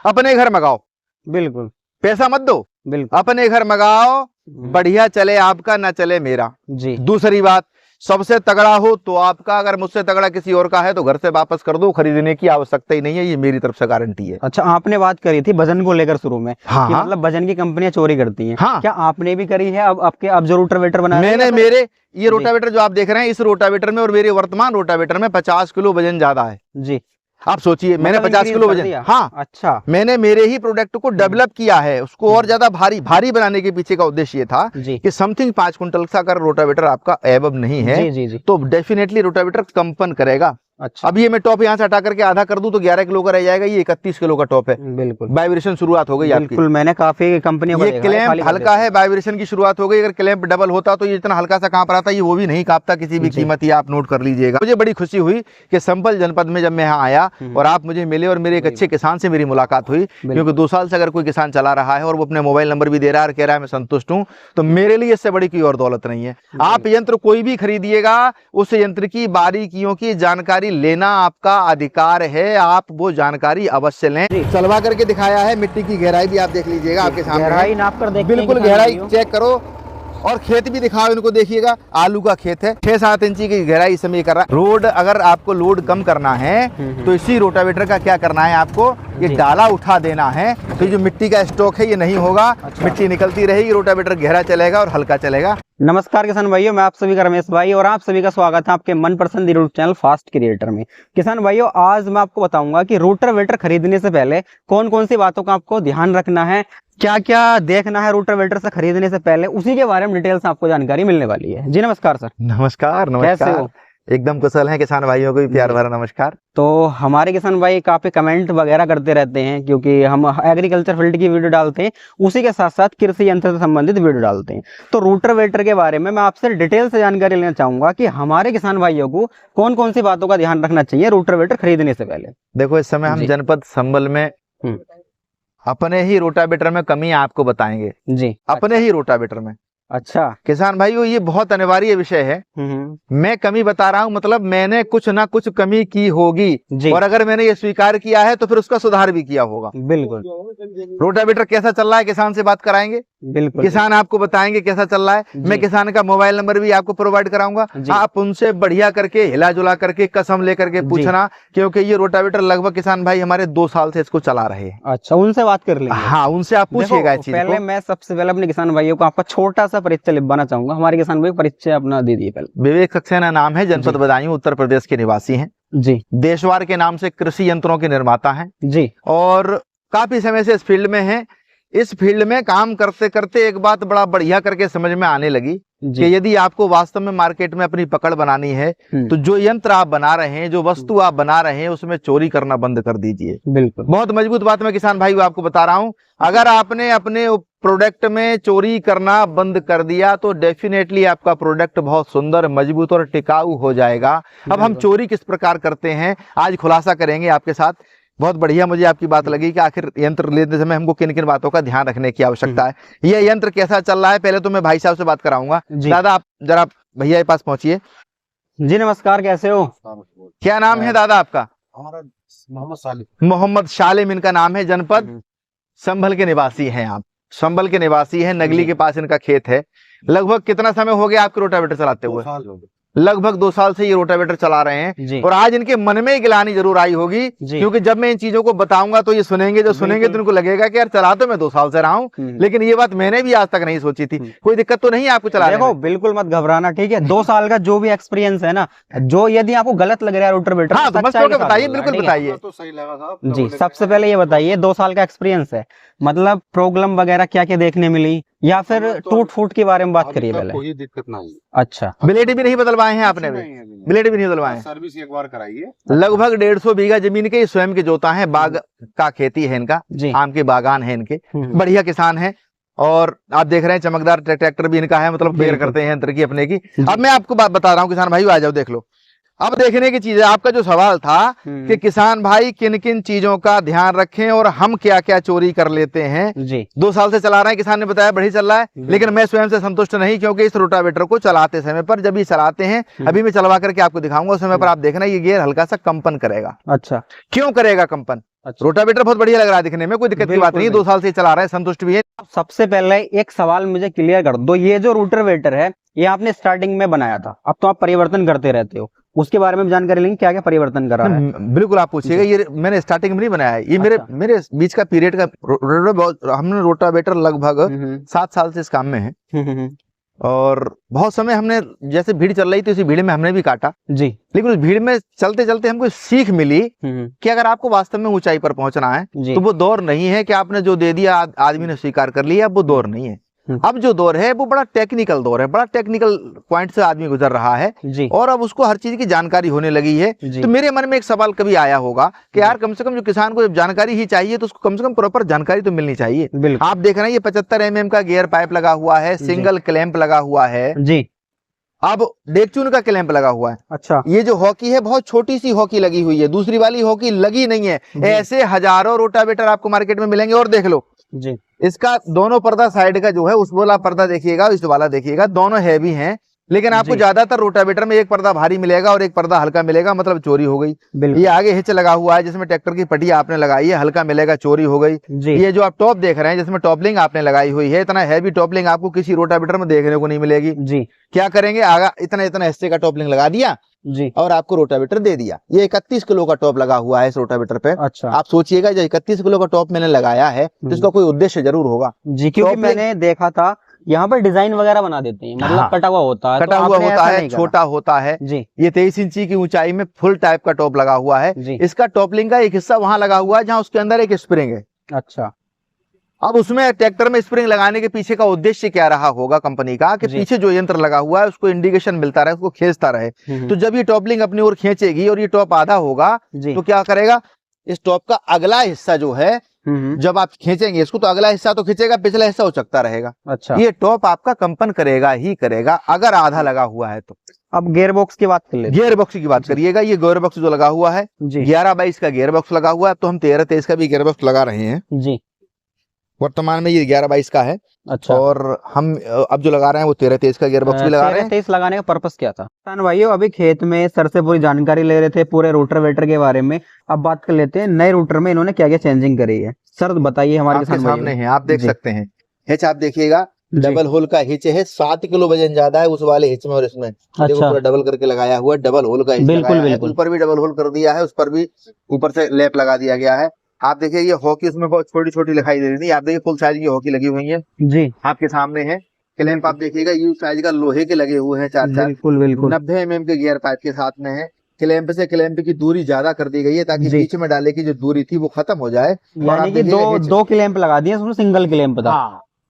अपने घर मंगाओ, बिल्कुल पैसा मत दो, बिल्कुल अपने घर मंगाओ, बढ़िया चले आपका, ना चले मेरा। जी। दूसरी बात, सबसे तगड़ा हो तो आपका, अगर मुझसे तगड़ा किसी और का है तो घर से वापस कर दो, खरीदने की आवश्यकता ही नहीं है, ये मेरी तरफ से गारंटी है। अच्छा, आपने बात करी थी वजन को लेकर शुरू में, हाँ कि हाँ मतलब वजन की कंपनियां चोरी करती हैं। हाँ। क्या आपने भी करी है? अब जो रोटावेटर बना रहे हैं मैंने, या फिर- मेरे ये जी। रोटावेटर जो आप देख रहे हैं, इस रोटावेटर में और मेरे वर्तमान रोटावेटर में 50 किलो वजन ज्यादा है। जी। आप सोचिए, मैंने मतलब 50 increase किलो कर वजन, दिया? हाँ, अच्छा मैंने मेरे ही प्रोडक्ट को डेवलप किया है, उसको और ज्यादा भारी भारी बनाने के पीछे का उद्देश्य ये था जी कि समथिंग 5 कुंटल का अगर रोटावेटर आपका एबव नहीं है जी जी जी। तो डेफिनेटली रोटावेटर कंपन करेगा। अच्छा, अब ये मैं टॉप यहाँ से हटा करके आधा कर दूं तो 11 किलो का रह जाएगा, ये 31 किलो का टॉप है। बिल्कुल वाइब्रेशन शुरुआत हो गई आपकी। बिल्कुल, मैंने काफी कंपनियों को ये देखा है, खाली क्लैंप कर हल्का देते है, वाइब्रेशन की शुरुआत हो गई। अगर क्लैंप डबल होता तो ये इतना हल्का सा कांप रहा था, ये वो भी नहीं कांपता किसी भी जी। कीमत, ये आप नोट कर लीजिएगा। मुझे बड़ी खुशी हुई कि संभल जनपद में जब मैं यहाँ आया और आप मुझे मिले और मेरे एक अच्छे किसान से मेरी मुलाकात हुई, क्योंकि 2 साल से अगर कोई किसान चला रहा है और वो अपने मोबाइल नंबर भी दे रहा है और कह रहा है मैं संतुष्ट हूँ, तो मेरे लिए इससे बड़ी कोई और दौलत नहीं है। आप यंत्र कोई भी खरीदिएगा, उस यंत्र की बारीकियों की जानकारी लेना आपका अधिकार है, आप वो जानकारी अवश्य लें। चलवा करके दिखाया है, मिट्टी की गहराई भी आप देख लीजिएगा आपके सामने है। गहराई नाप कर देखते हैं बिल्कुल किसान गहराई भाइयों। चेक करो, और खेत भी दिखाओ इनको, देखिएगा आलू का खेत है, 6-7 इंची की गहराई इस समय कर रहा है। रोड, अगर आपको लोड कम करना है तो इसी रोटावेटर का क्या करना है, आपको ये डाला उठा देना है, तो ये जो मिट्टी का स्टॉक है ये नहीं होगा। मिट्टी निकलती रहेगी, रोटावेटर गहरा चलेगा और हल्का चलेगा। नमस्कार किसान भाइयों, मैं आप सभी का रमेश भाई और आप सभी का स्वागत है आपके मनपसंद यूट्यूब चैनल फास्ट क्रिएटर में। किसान भाइयों, आज मैं आपको बताऊंगा कि रोटावेटर खरीदने से पहले कौन कौन सी बातों का आपको ध्यान रखना है, क्या क्या देखना है रोटावेटर से खरीदने से पहले, उसी के बारे में डिटेल से आपको जानकारी मिलने वाली है। जी नमस्कार सर। नमस्कार कैसे नमस्कार, हो? एकदम कुशल हैं। किसान भाइयों को भी प्यार भरा नमस्कार। तो हमारे किसान भाई काफी कमेंट वगैरह करते रहते हैं, क्योंकि हम एग्रीकल्चर फील्ड की वीडियो डालते हैं, उसी के साथ साथ कृषि यंत्र से संबंधित वीडियो डालते हैं। तो रोटावेटर के बारे में मैं आपसे डिटेल से जानकारी लेना चाहूंगा कि हमारे किसान भाइयों को कौन कौन सी बातों का ध्यान रखना चाहिए रोटावेटर खरीदने से पहले। देखो, इस समय हम जी। जनपद संभल में अपने ही रोटावेटर में कमी आपको बताएंगे, जी। अपने ही रोटावेटर में। अच्छा। किसान भाइयों, ये बहुत अनिवार्य विषय है। मैं कमी बता रहा हूं, मतलब मैंने कुछ ना कुछ कमी की होगी, जी। और अगर मैंने ये स्वीकार किया है तो फिर उसका सुधार भी किया होगा। बिल्कुल रोटावेटर कैसा चल रहा है, किसान से बात कराएंगे, बिल्कुल। किसान आपको बताएंगे कैसा चल रहा है। मैं किसान का मोबाइल नंबर भी आपको प्रोवाइड कराऊंगा, आप उनसे बढ़िया करके हिला जुला करके कसम लेकर के पूछना, क्योंकि ये रोटावेटर लगभग किसान भाई हमारे 2 साल से इसको चला रहे हैं। अच्छा, उनसे बात कर लेंगे। हाँ, उनसे आप पूछिएगा इस चीज को। पहले मैं सबसे पहले अपने किसान भाइयों को आपका छोटा सा परिचय लिखवाना चाहूंगा। हमारे किसान भाई परिचय अपना दे दिए पहले। विवेक सक्सेना नाम है, जनपद बदायूं, उत्तर प्रदेश के निवासी हैं जी। देशवार के नाम से कृषि यंत्रों के निर्माता हैं जी। और काफी समय से इस फील्ड में हैं। इस फील्ड में काम करते करते एक बात बड़ा बढ़िया करके समझ में आने लगी कि यदि आपको वास्तव में मार्केट में अपनी पकड़ बनानी है तो जो यंत्र आप बना रहे हैं, जो वस्तु आप बना रहे हैं, उसमें चोरी करना बंद कर दीजिए। बिल्कुल। बहुत मजबूत बात मैं किसान भाई आपको बता रहा हूं, अगर आपने अपने प्रोडक्ट में चोरी करना बंद कर दिया तो डेफिनेटली आपका प्रोडक्ट बहुत सुंदर, मजबूत और टिकाऊ हो जाएगा। अब हम चोरी किस प्रकार करते हैं आज खुलासा करेंगे आपके साथ। बहुत बढ़िया मुझे आपकी बात लगी कि आखिर यंत्र लेते समय हमको किन किन बातों का ध्यान रखने की आवश्यकता है। यह यंत्र कैसा चल रहा है, पहले तो मैं भाई साहब से बात कराऊंगा। दादा, आप जरा भैया के पास पहुंचिए। जी नमस्कार, कैसे हो? क्या नाम है दादा आपका? हमारा मोहम्मद सालिम। मोहम्मद सालिम इनका नाम है, जनपद संभल के निवासी हैं आप। संभल के निवासी हैं, नगली के पास इनका खेत है। लगभग कितना समय हो गया आपके रोटावेटर चलाते हुए? 2 साल हो गए। लगभग 2 साल से ये रोटावेटर चला रहे हैं और आज इनके मन में गिलानी जरूर आई होगी, क्योंकि जब मैं इन चीजों को बताऊंगा तो ये सुनेंगे, जो सुनेंगे तो इनको लगेगा कि यार चला तो मैं 2 साल से रहा हूँ, लेकिन ये बात मैंने भी आज तक नहीं सोची थी। कोई दिक्कत तो नहीं है आपको चलाने में? देखो, बिल्कुल मत घबराना, ठीक है। 2 साल का जो भी एक्सपीरियंस है ना, जो यदि आपको गलत लग रहा है रोटावेटर, हाँ तो मस्त होकर बताइए, बिल्कुल बताइए। तो सही लगा साहब जी। सबसे पहले ये बताइए, 2 साल का एक्सपीरियंस है, मतलब प्रॉब्लम वगैरह क्या क्या देखने मिली, या फिर टूट फूट के बारे में बात करिए पहले। कोई दिक्कत नहीं। अच्छा, ब्लेड भी नहीं बदलवाए हैं आपने? ब्लेड भी नहीं बदलवाए हैं? सर्विस एक बार कराइए। लगभग 150 बीघा जमीन के स्वयं के जोता है, बाग का खेती है इनका, आम के बागान है इनके, बढ़िया किसान है। और आप देख रहे हैं चमकदार ट्रैक्टर भी इनका है, मतलब केयर करते हैं यंत्र की अपने की। अब मैं आपको बात बता रहा हूँ किसान भाई, आ जाओ देख लो। अब देखने की चीज है, आपका जो सवाल था कि किसान भाई किन किन चीजों का ध्यान रखें और हम क्या क्या चोरी कर लेते हैं। जी। 2 साल से चला रहे हैं, किसान ने बताया बढ़िया चल रहा है, लेकिन मैं स्वयं से संतुष्ट नहीं, क्योंकि इस रोटावेटर को चलाते समय पर, जब ये चलाते हैं, अभी मैं चलवा करके आपको दिखाऊंगा, उस समय पर आप देखना ये गियर हल्का सा कंपन करेगा। अच्छा। क्यों करेगा कंपन? अच्छा। रोटावेटर बहुत बढ़िया लग रहा है दिखने में, कोई दिक्कत की बात बिल्कुल नहीं, 2 साल से चला रहा है, संतुष्ट भी है। सबसे पहले एक सवाल मुझे क्लियर कर दो, ये जो रोटावेटर है ये आपने स्टार्टिंग में बनाया था, अब तो आप परिवर्तन करते रहते हो, उसके बारे में जानकारी लेंगे, क्या क्या परिवर्तन करा है? बिल्कुल आप पूछिएगा, ये मैंने स्टार्टिंग में नहीं बनाया है, ये मेरे मेरे बीच का पीरियड का हमने रोटावेटर लगभग 7 साल से इस काम में है। और बहुत समय हमने, जैसे भीड़ चल रही थी उसी भीड़ में हमने भी काटा जी, लेकिन उस भीड़ में चलते चलते हमको सीख मिली कि अगर आपको वास्तव में ऊंचाई पर पहुंचना है तो वो दौर नहीं है कि आपने जो दे दिया आदमी ने स्वीकार कर लिया, वो दौर नहीं है। अब जो दौर है वो बड़ा टेक्निकल दौर है, बड़ा टेक्निकल पॉइंट से आदमी गुजर रहा है जी। और अब उसको हर चीज की जानकारी होने लगी है। तो मेरे मन में एक सवाल कभी आया होगा कि यार कम से कम जो किसान को जब जानकारी ही चाहिए तो उसको कम से कम प्रॉपर जानकारी तो मिलनी चाहिए। आप देख रहे हैं ये 75 mm का गियर पाइप लगा हुआ है, सिंगल क्लैंप लगा हुआ है जी, अब डेकचून का क्लैंप लगा हुआ है। अच्छा, ये जो हॉकी है बहुत छोटी सी हॉकी लगी हुई है, दूसरी वाली हॉकी लगी नहीं है। ऐसे हजारों रोटावेटर आपको मार्केट में मिलेंगे। और देख लो जी, इसका दोनों पर्दा साइड का जो है उस वाला पर्दा देखिएगा, इस वाला देखिएगा, दोनों हैवी हैं, लेकिन आपको ज्यादातर रोटावेटर में एक पर्दा भारी मिलेगा और एक पर्दा हल्का मिलेगा, मतलब चोरी हो गई। ये आगे हिच लगा हुआ है जिसमें ट्रैक्टर की पटिया आपने लगाई है, हल्का मिलेगा, चोरी हो गई। ये जो आप टॉप देख रहे हैं जिसमें टॉपलिंग आपने लगाई हुई है, इतना हैवी टॉपलिंग आपको किसी रोटावेटर में देखने को नहीं मिलेगी जी। क्या करेंगे, आगा इतना इतना हिस्से का टॉपलिंग लगा दिया जी और आपको रोटावेटर दे दिया। ये 31 किलो का टॉप लगा हुआ है इस रोटावेटर पे। अच्छा, आप सोचिएगा जो 31 किलो का टॉप मैंने लगाया है तो इसका कोई उद्देश्य जरूर होगा जी, क्योंकि मैंने देखा था यहाँ पर डिजाइन वगैरह बना देते हैं, मतलब कटा हुआ होता है, कटा हुआ होता है, छोटा होता है जी। ये 23 इंची की ऊंचाई में फुल टाइप का टॉप लगा हुआ है। इसका टॉपलिंग का एक हिस्सा वहां लगा हुआ है जहाँ उसके अंदर एक स्प्रिंग है। अच्छा, अब उसमें ट्रैक्टर में स्प्रिंग लगाने के पीछे का उद्देश्य क्या रहा होगा कंपनी का कि पीछे जो यंत्र लगा हुआ है उसको इंडिकेशन मिलता रहे, उसको खींचता रहे। तो जब ये टॉपलिंग अपनी ओर खींचेगी और ये टॉप आधा होगा तो क्या करेगा, इस टॉप का अगला हिस्सा जो है जब आप खींचेंगे इसको तो अगला हिस्सा तो खींचेगा, पिछला हिस्सा उचकता रहेगा। अच्छा, ये टॉप आपका कंपन करेगा ही करेगा अगर आधा लगा हुआ है तो। अब गियर बॉक्स की बात कर ले, गियर बॉक्स की बात करिएगा, ये गियर बॉक्स जो लगा हुआ है 11/22 का गियर बॉक्स लगा हुआ है, तो हम 13-23 का भी गियर बॉक्स लगा रहे हैं जी। वर्तमान में ये 11/22 का है। अच्छा, और हम अब जो लगा रहे हैं वो 13-23 का गियर बॉक्स भी लगा रहे हैं। 13-23 लगाने का पर्पस क्या था? किसान भाइयों अभी खेत में सर से पूरी जानकारी ले रहे थे पूरे रोटावेटर के बारे में, अब बात कर लेते हैं नए रोटर में इन्होंने क्या क्या चेंजिंग करी है। सर बताइए, हमारे सामने है, आप देख सकते हैं हिच, आप देखिएगा डबल होल का हिच है, 7 किलो वजन ज्यादा है उस वाले हिच में और इसमें। अच्छा, देखो पूरा डबल करके लगाया हुआ है, डबल होल का हिच लगाया है, ऊपर भी डबल होल कर दिया है, उस पर भी ऊपर से लेप लगा दिया गया है। आप देखिए ये हॉकी उसमें बहुत छोटी छोटी दिखाई दे रही थी, आप देखिए फुल साइज की हॉकी लगी हुई है जी, आपके सामने है। क्लैंप आप देखिएगा यू साइज का लोहे के लगे हुए हैं, 4-4 बिल्कुल 90 mm के गियर पाइप के साथ में है। क्लैंप से क्लैंप की दूरी ज्यादा कर दी गई है ताकि बीच में डाले की जो दूरी थी वो खत्म हो जाए। यानी कि दो क्लैंप लगा दिए, उसमें सिंगल क्लैंप था।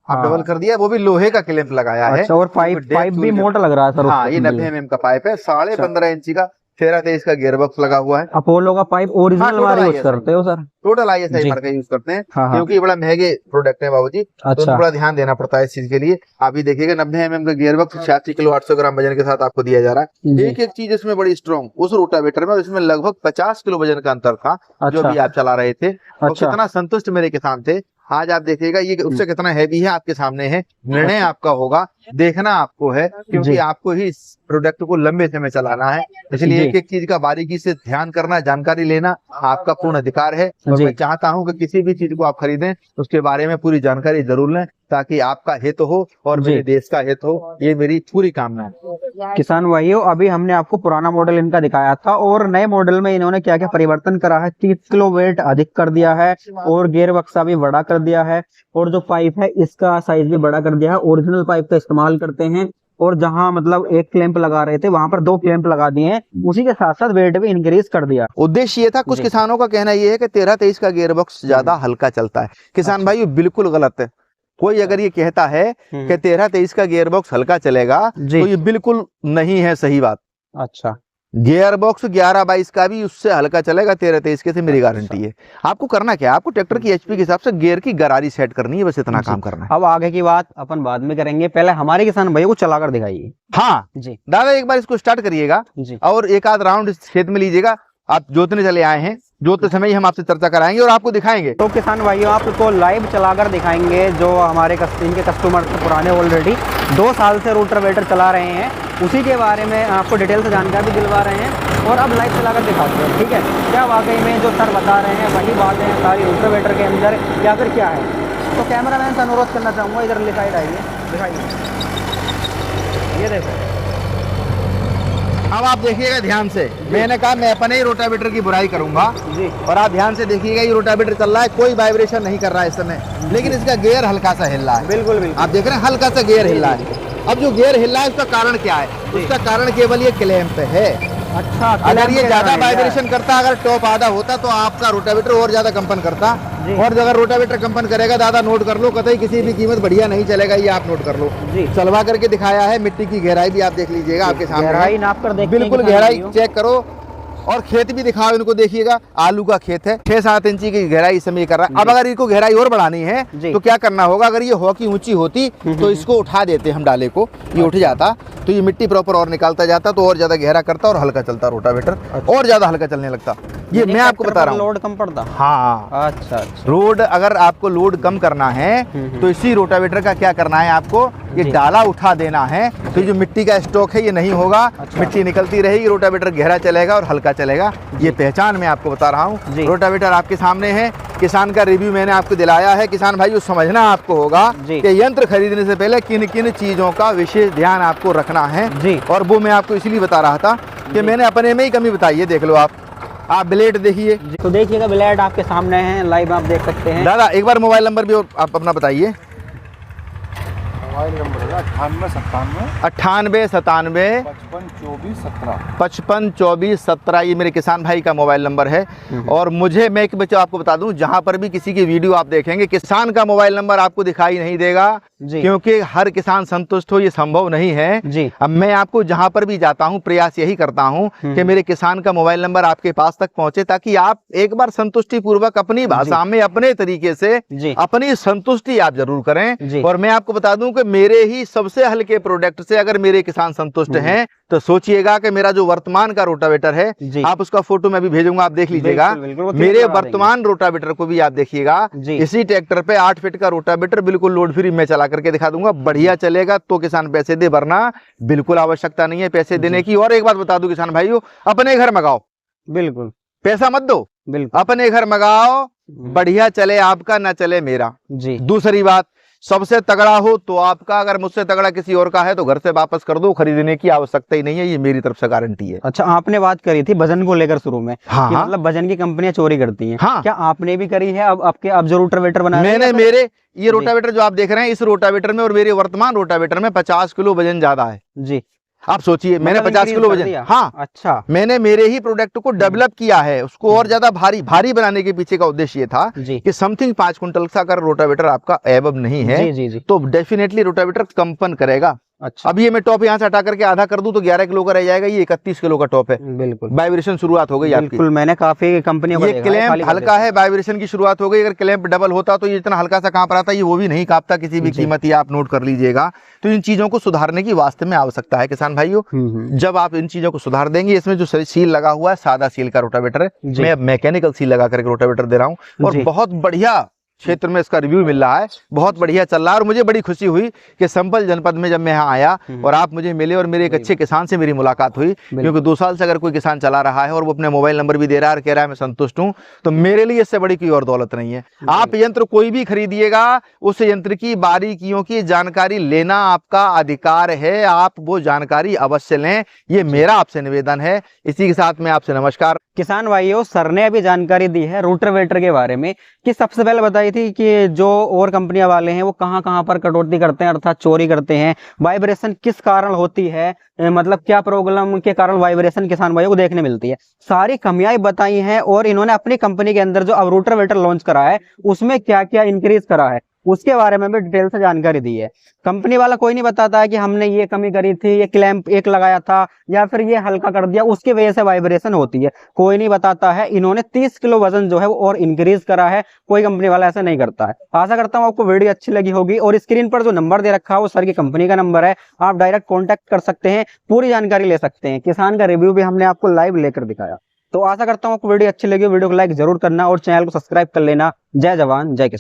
आप डबल कर दिया, वो भी लोहे का क्लैंप लगाया है। अच्छा, और पाइप भी मोटा लग रहा है सर। हाँ, ये 90 mm का पाइप है, 15.5 इंची का 13-23 का गियर बॉक्स लगा हुआ है। अपोलो का पाइप ओरिजिनल यूज करते हो सर? टोटल ISI मार्क का यूज करते हैं। क्योंकि ये बड़ा महंगे प्रोडक्ट है बाबूजी। अच्छा, तो बड़ा ध्यान देना पड़ता है इस चीज के लिए। आप भी देखिएगा 90 mm का गियर बॉक्स 86 किलो 800 ग्राम वजन के साथ आपको दिया जा रहा है। एक एक चीज इसमें बड़ी स्ट्रॉन्ग उस रोटावेटर में, इसमें लगभग 50 किलो वजन का अंतर था जो भी आप चला रहे थे। और कितना संतुष्ट मेरे किसान थे। आज आप देखिएगा ये उससे कितना हैवी है, आपके सामने है। निर्णय आपका होगा, देखना आपको है, क्योंकि आपको ही इस प्रोडक्ट को लंबे समय चलाना है। इसलिए एक एक चीज का बारीकी से ध्यान करना, जानकारी लेना आपका पूर्ण अधिकार है। और मैं चाहता हूं कि किसी भी चीज को आप खरीदें उसके बारे में पूरी जानकारी जरूर लें ताकि आपका हित हो और मेरे देश का हित हो, ये मेरी पूरी कामना है। किसान भाइयों अभी हमने आपको पुराना मॉडल इनका दिखाया था और नए मॉडल में इन्होंने क्या क्या परिवर्तन करा है। 30 किलो वेट अधिक कर दिया है और गियर बक्सा भी बड़ा कर दिया है और जो पाइप है इसका साइज भी बड़ा कर दिया है। ओरिजिनल पाइप का इस्तेमाल करते हैं और जहां मतलब एक क्लैंप लगा रहे थे वहां पर 2 क्लैंप लगा दिए हैं। उसी के साथ साथ वेट भी इंक्रीज कर दिया। उद्देश्य ये था, कुछ किसानों का कहना ये है कि 13-23 का गियर बॉक्स ज्यादा हल्का चलता है। किसान भाइयों बिल्कुल गलत है। कोई अगर ये कहता है कि 13-23 का गियर बॉक्स हल्का चलेगा तो ये बिल्कुल नहीं है सही बात। अच्छा, गियर बॉक्स 11/22 का भी उससे हल्का चलेगा 13-23 के से, मेरी गारंटी है। आपको करना क्या है, आपको ट्रैक्टर की HP के हिसाब से गियर की गरारी सेट करनी है, बस इतना काम करना है। अब आगे की बात अपन बाद में करेंगे, पहले हमारे किसान भाइयों को चलाकर दिखाइए। हाँ जी दादा, एक बार इसको स्टार्ट करिएगा और एक आध राउंड इस खेत में लीजिएगा। आप जोतने चले आए हैं, जोतते समय ही हम आपसे चर्चा कराएंगे और आपको दिखाएंगे। तो किसान भाइयों आपको लाइव चलाकर दिखाएंगे जो हमारे इनके कस्टमर पुराने ऑलरेडी 2 साल से रोटावेटर चला रहे हैं, उसी के बारे में आपको डिटेल से जानकारी दिलवा रहे हैं। और अब लाइव चलाकर दिखाते हैं, ठीक है। क्या वाकई में जो सर बता रहे हैं वही बातें हैं सारी रोटावेटर के अंदर या फिर क्या है? तो कैमरामैन से अनुरोध करना चाहूँगा, इधर ले साइड आइए, दिखाइए, ये देखो। अब आप देखिएगा ध्यान से, मैंने कहा मैं अपने ही रोटावेटर की बुराई करूंगा जी। और आप ध्यान से देखिएगा, ये रोटावेटर चल रहा है, कोई वाइब्रेशन नहीं कर रहा है इस समय, लेकिन इसका गियर हल्का सा हिल रहा है। बिल्कुल बिल्कुल आप देख रहे हैं हल्का सा गियर हिल रहा है। अब जो गियर हिल रहा है उसका कारण क्या है? उसका कारण केवल ये क्लैंप है। अच्छा, अगर ये ज्यादा वाइब्रेशन करता, अगर टॉप आधा होता तो आपका रोटावेटर और ज्यादा कंपन करता, और अगर रोटावेटर कंपन करेगा, दादा नोट कर लो, कतई किसी भी कीमत बढ़िया नहीं चलेगा, ये आप नोट कर लो। जी। चलवा करके दिखाया है, मिट्टी की गहराई भी आप देख लीजिएगा, आपके सामने गहराई नाप कर देखते हैं, बिल्कुल गहराई चेक करो, और खेत भी दिखाओ इनको, देखिएगा आलू का खेत है, 6-7 इंची की गहराई इस समय कर रहा है। अब अगर इनको गहराई और बढ़ानी है तो क्या करना होगा? अगर ये हॉकी ऊंची होती तो इसको उठा देते हम डाले को, ये उठ जाता तो ये मिट्टी प्रॉपर और निकालता जाता, तो और ज्यादा गहरा करता और हल्का चलता रोटावेटर, और ज्यादा हल्का चलने लगता। ये मैं आपको बता रहा हूँ, लोड कम पड़ता। हाँ, अच्छा। रोड अगर आपको लोड कम करना है तो इसी रोटावेटर का क्या करना है आपको? ये डाला उठा देना है, तो जो मिट्टी का स्टॉक है ये नहीं होगा। अच्छा। मिट्टी निकलती रहेगी, रोटावेटर गहरा चलेगा और हल्का चलेगा। ये पहचान मैं आपको बता रहा हूँ। रोटावेटर आपके सामने है, किसान का रिव्यू मैंने आपको दिलाया है। किसान भाई समझना आपको होगा कि यंत्र खरीदने से पहले किन किन चीजों का विशेष ध्यान आपको रखना है, और वो मैं आपको इसलिए बता रहा था कि मैंने अपने में ही कमी बताई है। देख लो आप ब्लेड देखिए, तो देखिएगा ब्लेड आपके सामने है, लाइव आप देख सकते हैं। दादा एक बार मोबाइल नंबर भी आप अपना बताइए। मोबाइल नंबर है 9897 55 24 17। ये मेरे किसान भाई का मोबाइल नंबर है। और मुझे मैं एक बच्चा आपको बता दूं, जहां पर भी किसी की वीडियो आप देखेंगे, किसान का मोबाइल नंबर आपको दिखाई नहीं देगा, क्योंकि हर किसान संतुष्ट हो ये संभव नहीं है जी। अब मैं आपको जहां पर भी जाता हूं प्रयास यही करता हूं कि मेरे किसान का मोबाइल नंबर आपके पास तक पहुंचे, ताकि आप एक बार संतुष्टि पूर्वक अपनी भाषा में अपने तरीके से अपनी संतुष्टि आप जरूर करें। और मैं आपको बता दूं कि मेरे ही सबसे हल्के प्रोडक्ट से अगर मेरे किसान संतुष्ट हैं तो सोचिएगा कि मेरा जो वर्तमान का रोटावेटर है, आप उसका फोटो मैं भी भेजूंगा, आप देख लीजिएगा। मेरे वर्तमान रोटावेटर को भी आप देखिएगा, इसी ट्रैक्टर पे 8 फीट का रोटावेटर बिल्कुल लोड फ्री में चला करके दिखा दूंगा, बढ़िया चलेगा। तो किसान पैसे दे, वरना बिल्कुल आवश्यकता नहीं है पैसे देने की। और एक बात बता दूं किसान भाइयों, अपने घर मंगाओ, बिल्कुल पैसा मत दो, बिल्कुल अपने घर मंगाओ, बढ़िया चले आपका, ना चले मेरा जी। दूसरी बात, सबसे तगड़ा हो तो आपका, अगर मुझसे तगड़ा किसी और का है तो घर से वापस कर दो, खरीदने की आवश्यकता ही नहीं है, ये मेरी तरफ से गारंटी है। अच्छा, आपने बात करी थी वजन को लेकर शुरू में, हाँ, मतलब वजन की कंपनियां चोरी करती हैं। हाँ, क्या आपने भी करी है? अब आपके अब जो रोटावेटर बनाया मैंने, मेरे ये रोटावेटर जो आप देख रहे हैं, इस रोटावेटर में और मेरे वर्तमान रोटावेटर में 50 किलो वजन ज्यादा है जी। आप सोचिए, मैंने 50 किलो वजन, हाँ अच्छा, मैंने मेरे ही प्रोडक्ट को डेवलप किया है, उसको और ज्यादा भारी बनाने के पीछे का उद्देश्य ये था कि समथिंग 5 कुंटल का अगर रोटावेटर आपका एबव नहीं है तो डेफिनेटली रोटावेटर कंपन करेगा। अच्छा, अब ये मैं टॉप यहाँ से हटा करके आधा कर दूं तो 11 किलो का रह जाएगा, ये 31 किलो का टॉप है। बिल्कुल वाइब्रेशन शुरुआत हो गई आपकी। बिल्कुल, मैंने काफी कंपनियों को देखा है, क्लैंप हल्का है, वाइब्रेशन की शुरुआत हो गई। अगर क्लैंप डबल होता तो ये इतना हल्का सा कांप रहा था, ये वो भी नहीं कांपता किसी भी कीमत, ये आप नोट कर लीजिएगा। तो इन चीजों को सुधारने की वास्तव में आवश्यकता है किसान भाइयों। जब आप इन चीजों को सुधार देंगे, इसमें जो सील लगा हुआ है सादा सील का रोटावेटर है, मैं मैकेनिकल सील लगा करके रोटावेटर दे रहा हूँ, और बहुत बढ़िया क्षेत्र में इसका रिव्यू मिल रहा है, बहुत बढ़िया चल रहा है। और मुझे बड़ी खुशी हुई कि संभल जनपद में जब मैं यहाँ आया और आप मुझे मिले और मेरे एक अच्छे किसान से मेरी मुलाकात हुई, क्योंकि 2 साल से अगर कोई किसान चला रहा है और वो अपने मोबाइल नंबर भी दे रहा है और कह रहा है मैं संतुष्ट हूँ, तो मेरे लिए इससे बड़ी कोई और दौलत नहीं है। आप यंत्र कोई भी खरीदिएगा, उस यंत्र की बारीकियों की जानकारी लेना आपका अधिकार है, आप वो जानकारी अवश्य लें, ये मेरा आपसे निवेदन है। इसी के साथ में आपसे नमस्कार। किसान भाइयों, सर ने अभी जानकारी दी है रोटावेटर के बारे में, कि सबसे पहले बताई थी कि जो और कंपनियां वाले हैं वो कहां पर कटौती करते हैं, अर्थात चोरी करते हैं, वाइब्रेशन किस कारण होती है, मतलब क्या प्रॉब्लम के कारण वाइब्रेशन किसान भाइयों को देखने मिलती है, सारी कमियां बताई हैं। और इन्होंने अपनी कंपनी के अंदर जो अब रोटावेटर लॉन्च करा है उसमें क्या क्या इंक्रीज करा है उसके बारे में भी डिटेल से जानकारी दी है। कंपनी वाला कोई नहीं बताता है कि हमने ये कमी करी थी, ये क्लैंप एक लगाया था, या फिर ये हल्का कर दिया उसकी वजह से वाइब्रेशन होती है, कोई नहीं बताता है। इन्होंने 30 किलो वजन जो है वो और इंक्रीज करा है, कोई कंपनी वाला ऐसा नहीं करता है। आशा करता हूँ आपको वीडियो अच्छी लगी होगी, और स्क्रीन पर जो नंबर दे रखा है वो सर की कंपनी का नंबर है, आप डायरेक्ट कॉन्टैक्ट कर सकते हैं, पूरी जानकारी ले सकते हैं। किसान का रिव्यू भी हमने आपको लाइव लेकर दिखाया। तो आशा करता हूँ आपको वीडियो अच्छी लगी, वीडियो को लाइक जरूर करना और चैनल को सब्सक्राइब कर लेना। जय जवान जय किसान।